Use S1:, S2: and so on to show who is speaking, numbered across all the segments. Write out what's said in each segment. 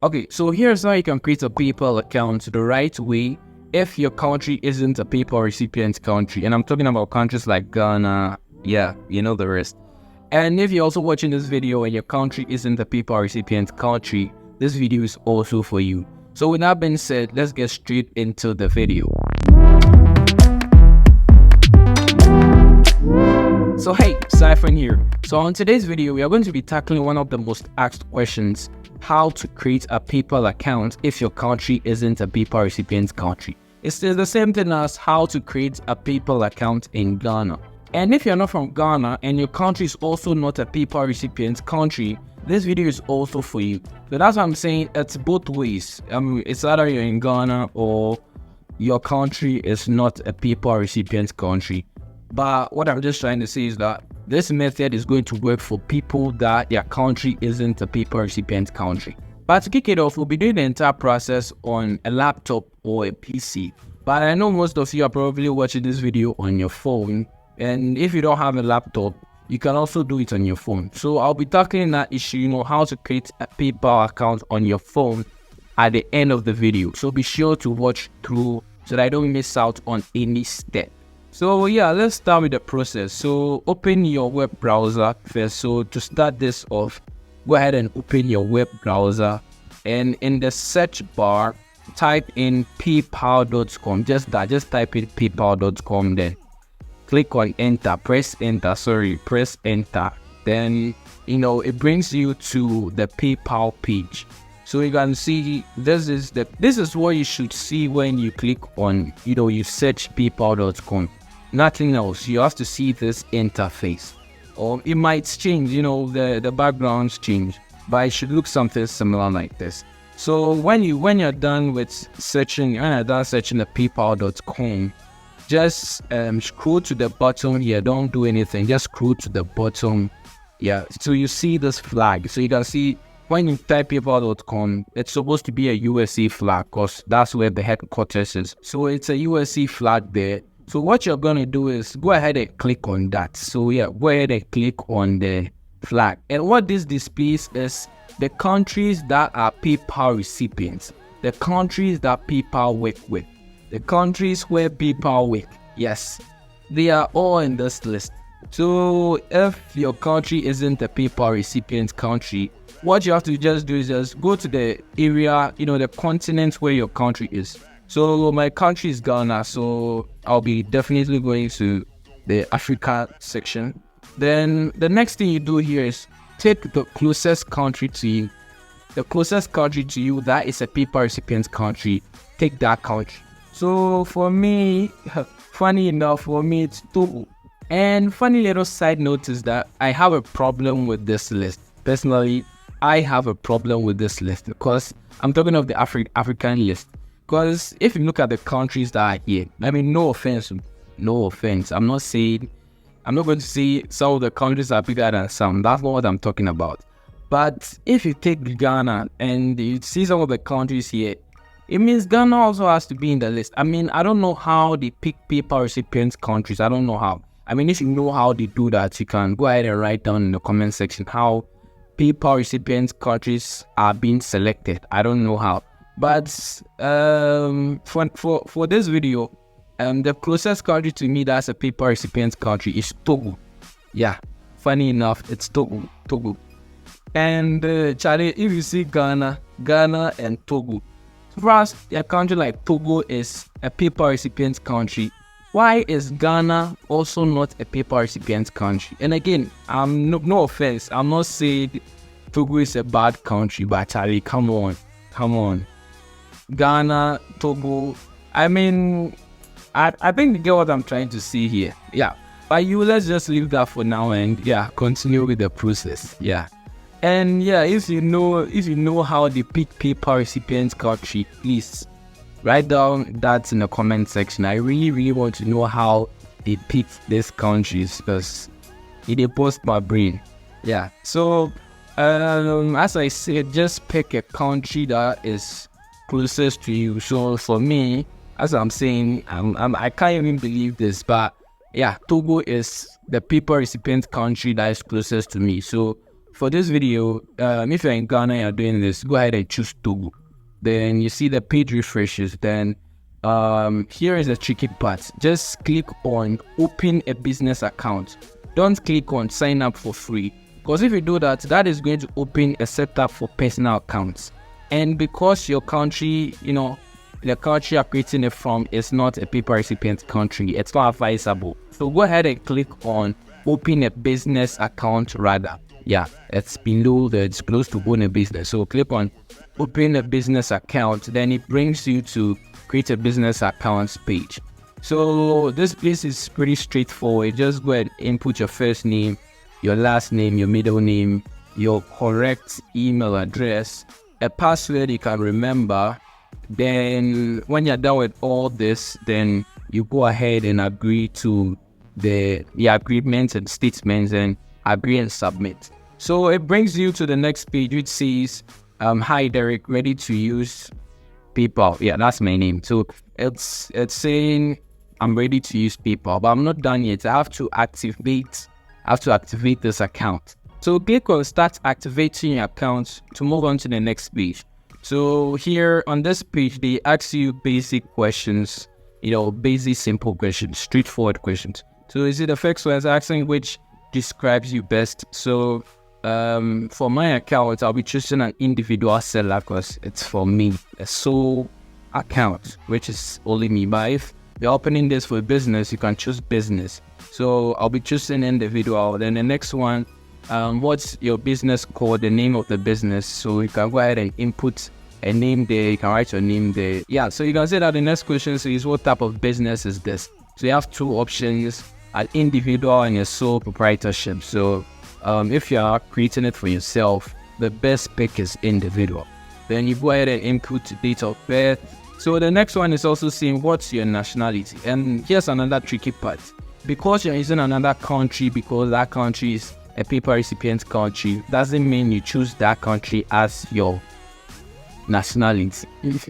S1: Okay, so here's how you can create a PayPal account the right way if your country isn't a PayPal recipient country. And I'm talking about countries like Ghana, yeah, you know the rest. And if you're also watching this video and your country isn't a PayPal recipient country, this video is also for you. So with that being said, let's get straight into the video. So hey, Cypher here. So on today's video, we are going to be tackling one of the most asked questions: how to create a PayPal account if your country isn't a PayPal recipient country. It's the same thing as how to create a PayPal account in Ghana. And if you're not from Ghana and your country is also not a PayPal recipient country, this video is also for you. So that's what I'm saying, it's both ways. It's either you're in Ghana or your country is not a PayPal recipient country. But what I'm just trying to say is that this method is going to work for people that their country isn't a PayPal recipient country. But to kick it off, we'll be doing the entire process on a laptop or a PC. But I know most of you are probably watching this video on your phone. And if you don't have a laptop, you can also do it on your phone. So I'll be tackling that issue, how to create a PayPal account on your phone at the end of the video. So be sure to watch through so that I don't miss out on any step. So yeah, let's start with the process. So open your web browser first. So to start this off, go ahead and open your web browser, and in the search bar, type in paypal.com. Just type in paypal.com, then click on enter, press enter. Then it brings you to the PayPal page. So you can see this is what you should see when you click on you search paypal.com. Nothing else. You have to see this interface, or it might change, the backgrounds change, but it should look something similar like this. So when you're done with searching, the paypal.com, just scroll to the bottom here. Don't do anything, just scroll to the bottom. Yeah, so you see this flag. So you can see when you type paypal.com, it's supposed to be a USA flag because that's where the headquarters is. So it's a USA flag there. So what you're going to do is go ahead and click on that. So yeah, go ahead and click on the flag. And what this displays is the countries that are PayPal recipients, the countries that PayPal work with, the countries where PayPal work. Yes, they are all in this list. So if your country isn't a PayPal recipient country, what you have to just do is just go to the area, the continent where your country is. So my country is Ghana, so I'll be definitely going to the Africa section. Then the next thing you do here is take the closest country to you. The closest country to you that is a PayPal recipient country, take that country. So for me, funny enough, it's Togo. And funny little side note is that I have a problem with this list. Personally, I have a problem with this list because I'm talking of the African list. Because if you look at the countries that are here, no offense. I'm not going to say some of the countries are bigger than some. That's not what I'm talking about. But if you take Ghana and you see some of the countries here, it means Ghana also has to be in the list. I don't know how they pick PayPal recipient countries. I don't know how. If you know how they do that, you can go ahead and write down in the comment section how PayPal recipient countries are being selected. I don't know how. But for this video, the closest country to me that's a PayPal recipient country is Togo. Yeah, funny enough, it's Togo. And Charlie, if you see Ghana and Togo, first, a country like Togo is a PayPal recipient country. Why is Ghana also not a PayPal recipient country? And again, no offense, I'm not saying Togo is a bad country, but Charlie, come on. Ghana, Togo, I think you get what I'm trying to see here. Yeah, but let's just leave that for now and continue with the process. Yeah, and if you know how they pick PayPal recipient country, please write down that in the comment section. I really want to know how they pick these countries because it busts my brain. Yeah, so as I said, just pick a country that is closest to you. So for me, as I'm saying, I can't even believe this, but Togo is the PayPal recipient country that is closest to me. So for this video, if you're in Ghana, you're doing this, go ahead and choose Togo. Then you see the page refreshes. Then here is the tricky part. Just click on open a business account. Don't click on sign up for free, because if you do that, that is going to open a setup for personal accounts. And because your country, the country you're creating it from is not a paper recipient country, it's not advisable. So go ahead and click on open a business account rather. Yeah, it's below it's close to own a business. So click on open a business account. Then it brings you to create a business accounts page. So this place is pretty straightforward. Just go ahead and input your first name, your last name, your middle name, your correct email address, a password you can remember. Then when you're done with all this, then you go ahead and agree to the agreements and statements and agree and submit. So it brings you to the next page, which says, hi Derek, ready to use PayPal. Yeah, that's my name. So it's saying I'm ready to use PayPal, but I'm not done yet. I have to activate this account. So click on start activating your account to move on to the next page. So here on this page, they ask you basic questions, basic simple questions, straightforward questions. So is it the first one is asking which describes you best? So for my account, I'll be choosing an individual seller because it's for me, a sole account, which is only me. But if you're opening this for business, you can choose business. So I'll be choosing individual. Then the next one, what's your business called, the name of the business? So you can go ahead and input a name there. You can write your name there. Yeah, so you can say that the next question is what type of business is this? So you have two options, an individual and a sole proprietorship. So if you are creating it for yourself, the best pick is individual. Then you go ahead and input date of birth. So the next one is also saying what's your nationality. And here's another tricky part. Because you're using another country, because that country is a paper recipient country, doesn't mean you choose that country as your nationality.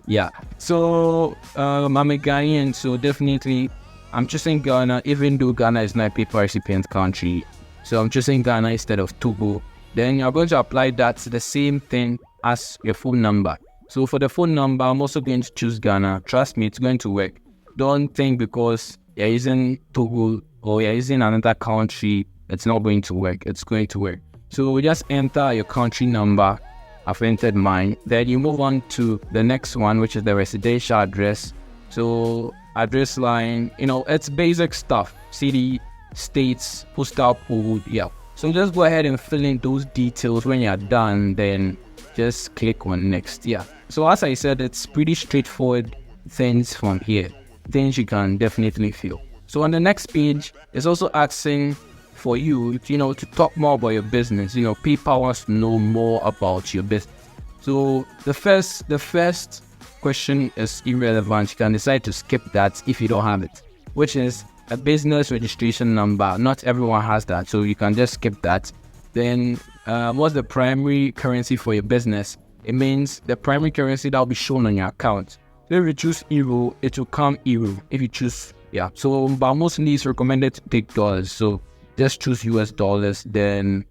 S1: Yeah. So I'm a Ghanaian, so definitely I'm choosing Ghana, even though Ghana is not a paper recipient country. So I'm choosing Ghana instead of Togo. Then you're going to apply that to the same thing as your phone number. So for the phone number, I'm also going to choose Ghana. Trust me, it's going to work. Don't think because you're using Togo or you're using another country, it's not going to work. It's going to work. So we just enter your country number. I've entered mine. Then you move on to the next one, which is the residential address. So address line, it's basic stuff. City, states, postal code, yeah. So just go ahead and fill in those details. When you're done, then just click on next. Yeah. So as I said, it's pretty straightforward things from here. Things you can definitely feel. So on the next page, it's also asking for you, to talk more about your business. PayPal wants to know more about your business. So the first question is irrelevant. You can decide to skip that if you don't have it, which is a business registration number. Not everyone has that, so you can just skip that. Then what's the primary currency for your business? It means the primary currency that will be shown on your account. So if you choose euro, it will come euro. If you choose, so but mostly it's recommended to take dollars. So just choose US dollars. Then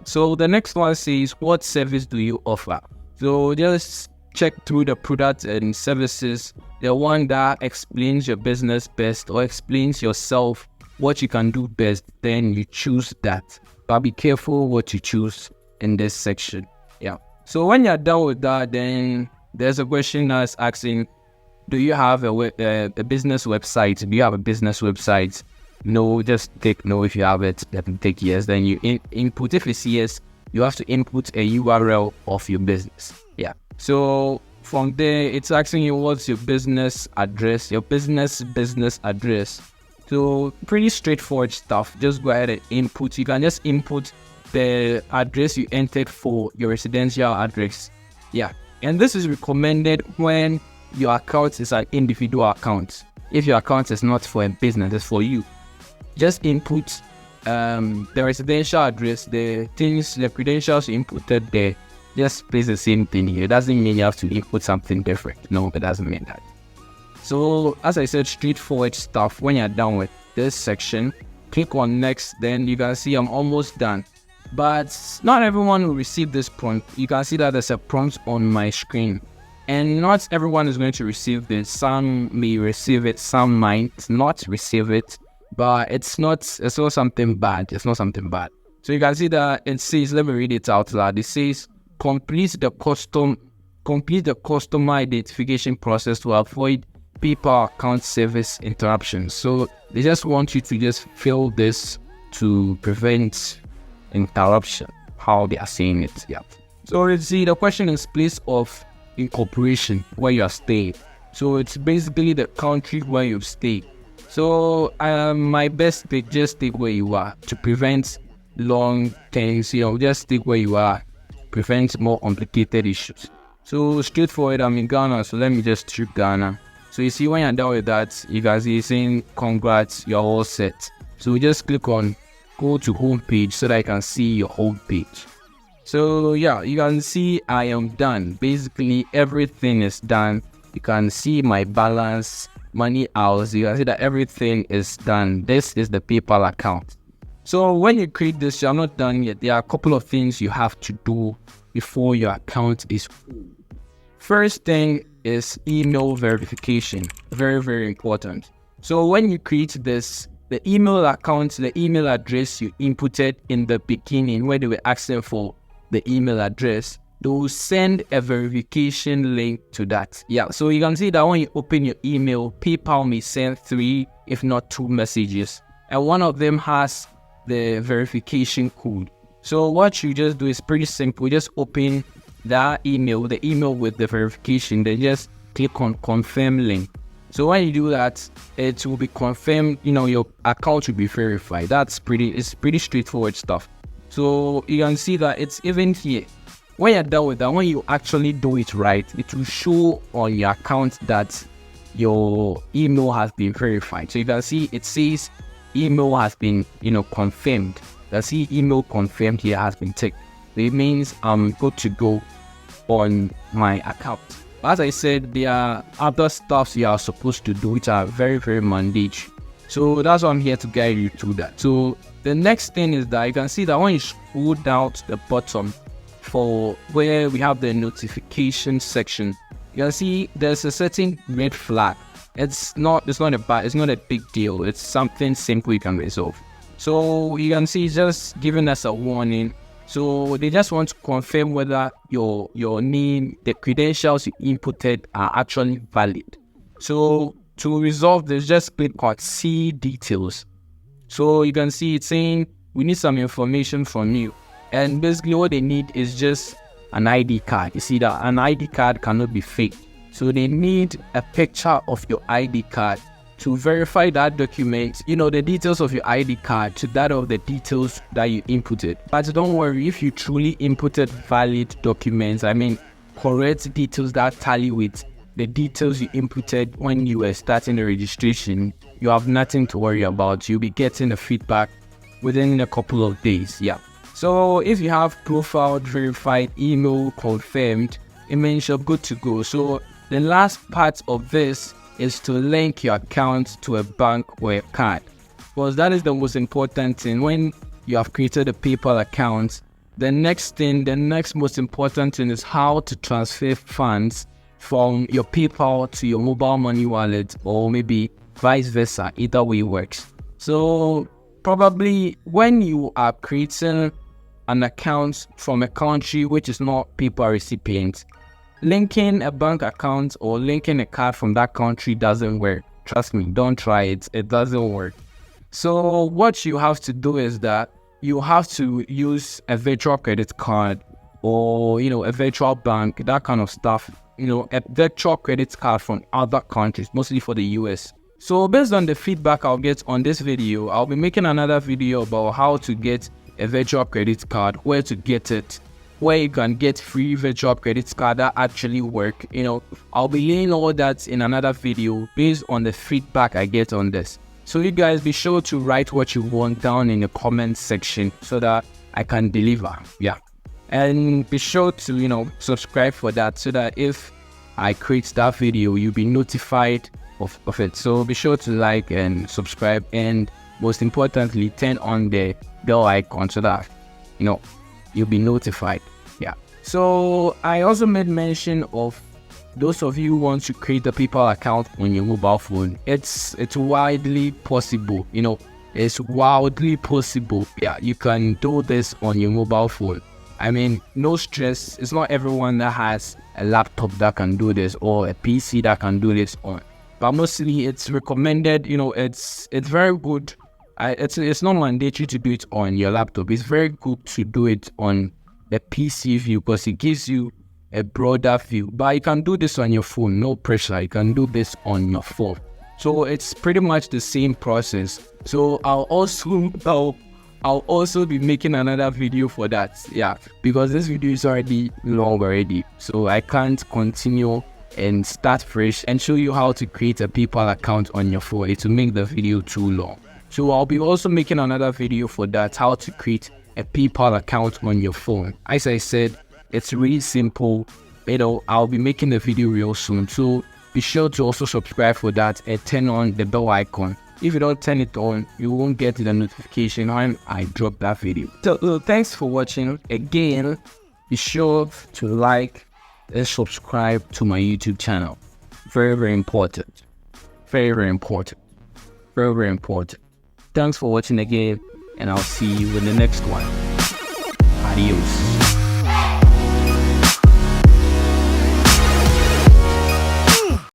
S1: so the next one says what service do you offer? So just check through the products and services, the one that explains your business best or explains yourself, what you can do best, then you choose that. But be careful what you choose in this section. Yeah. So when you're done with that, then there's a question that's asking, do you have a business website? Do you have a business website? No, just take no if you have it. Then take yes. Then you input. If it's yes, you have to input a URL of your business. Yeah. So from there, it's asking you what's your business address, your business address. So pretty straightforward stuff. Just go ahead and input. You can just input the address you entered for your residential address. Yeah. And this is recommended when your account is an individual account. If your account is not for a business, it's for you. Just input the residential address, the credentials you inputted there. Just place the same thing here. It doesn't mean you have to input something different. No, it doesn't mean that. So as I said, straightforward stuff. When you're done with this section, click on next. Then you can see I'm almost done. but not everyone will receive this prompt. You can see that there's a prompt on my screen, and not everyone is going to receive this. Some may receive it, some might not receive it, but it's not something bad. It's not something bad. So you can see that it says, let me read it out loud. It says, complete the customer identification process to avoid PayPal account service interruptions. So they just want you to just fill this to prevent interruption, how they are saying it. Yeah. So you see, the question is place of incorporation, where you are staying. So it's basically the country where you stay. So my best pick, just stay where you are to prevent long things. Just stay where you are, prevent more complicated issues. So straightforward, I'm in Ghana, so let me just choose Ghana. So you see, when you're done with that, you guys are saying congrats, you're all set. So just click on go to home page so that I can see your home page. So yeah, you can see I am done. Basically everything is done. You can see my balance, money hours. You can see that everything is done. This is the PayPal account. So when you create this, you're not done yet. There are a couple of things you have to do before your account is full. First thing is email verification. Very, very important. So when you create this, the email account, the email address you inputted in the beginning, where they were asking for the email address, they will send a verification link to that. Yeah, so you can see that when you open your email, PayPal may send 3, if not 2 messages. And one of them has the verification code. So what you just do is pretty simple. Just open that email, the email with the verification, then just click on confirm link. So when you do that, it will be confirmed, your account will be verified. It's pretty straightforward stuff. So you can see that it's even here. When you're done with that, when you actually do it right, it will show on your account that your email has been verified. So you can see it says email has been, confirmed. You can see email confirmed here has been ticked. It means I'm good to go on my account. As I said, there are other stuffs you are supposed to do which are very, very mandatory. So that's why I'm here to guide you through that. So the next thing is that you can see that when you scroll down to the bottom for where we have the notification section, you can see there's a certain red flag. It's not a big deal. It's something simple you can resolve. So you can see it's just giving us a warning. So they just want to confirm whether your name, the credentials you inputted are actually valid. So to resolve this, just click on see details. So you can see it's saying we need some information from you. And basically what they need is just an ID card. You see that an ID card cannot be faked. So they need a picture of your ID card to verify that document, the details of your ID card to that of the details that you inputted. But don't worry, if you truly inputted valid documents, correct details that tally with the details you inputted when you were starting the registration, you have nothing to worry about. You'll be getting the feedback within a couple of days. Yeah. So if you have profile verified, email confirmed, it means you're good to go. So the last part of this is to link your account to a bank or a card, because that is the most important thing. When you have created a PayPal account, the next most important thing is how to transfer funds from your PayPal to your mobile money wallet, or maybe vice versa. Either way works. So probably when you are creating an account from a country which is not PayPal recipient, linking a bank account or linking a card from that country doesn't work. Trust me, don't try it. It doesn't work. So what you have to do is that you have to use a virtual credit card or, a virtual bank, that kind of stuff. A virtual credit card from other countries, mostly for the US. So based on the feedback I'll get on this video, I'll be making another video about how to get a virtual credit card, where to get it, where you can get free virtual credit card that actually work. I'll be laying all that in another video based on the feedback I get on this. So you guys be sure to write what you want down in the comment section so that I can deliver. Yeah. And be sure to, subscribe for that so that if I create that video, you'll be notified of it. So be sure to like and subscribe, and most importantly, turn on the bell icon so that you'll be notified. Yeah. So I also made mention of those of you who want to create a PayPal account on your mobile phone. It's widely possible. It's wildly possible. Yeah, you can do this on your mobile phone. I mean, no stress. It's not everyone that has a laptop that can do this or a PC that can do this on. But mostly it's recommended. It's very good. It's not mandatory to do it on your laptop. It's very good to do it on the PC view because it gives you a broader view. But you can do this on your phone, no pressure. You can do this on your phone. So it's pretty much the same process. So I'll also be making another video for that. Yeah, because this video is already long already. So I can't continue and start fresh and show you how to create a PayPal account on your phone. It will make the video too long. So I'll be also making another video for that, how to create a PayPal account on your phone. As I said, it's really simple. I'll be making the video real soon. So be sure to also subscribe for that and turn on the bell icon. If you don't turn it on, you won't get the notification when I drop that video. So thanks for watching. Again, be sure to like and subscribe to my YouTube channel. Very, very important. Very, very important. Very, very important. Thanks for watching again, and I'll see you in the next one. Adios.